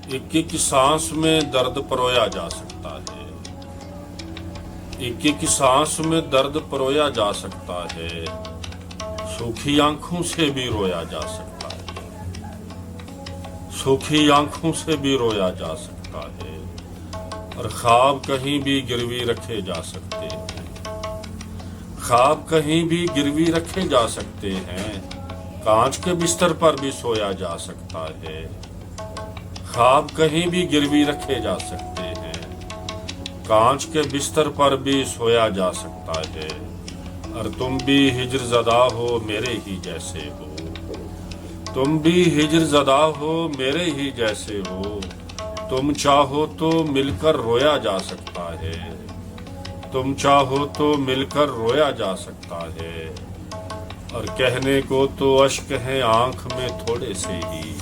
एक एक सांस में दर्द परोया जा सकता है, एक एक सांस में दर्द परोया जा सकता है, सूखी आंखों से भी रोया जा सकता है, सूखी आंखों से भी रोया जा सकता है, और ख्वाब कहीं भी गिरवी रखे जा सकते हैं, ख्वाब कहीं भी गिरवी रखे जा सकते हैं, कांच के बिस्तर पर भी सोया जा सकता है, ख्वाब कहीं भी गिरवी रखे जा सकते हैं, कांच के बिस्तर पर भी सोया जा सकता है, और तुम भी हिज्र ज़दा हो मेरे ही जैसे हो, तुम भी हिज्र ज़दा हो मेरे ही जैसे हो, तुम चाहो तो मिलकर रोया जा सकता है, तुम चाहो तो मिलकर रोया जा सकता है, और कहने को तो अश्क है आंख में थोड़े से ही,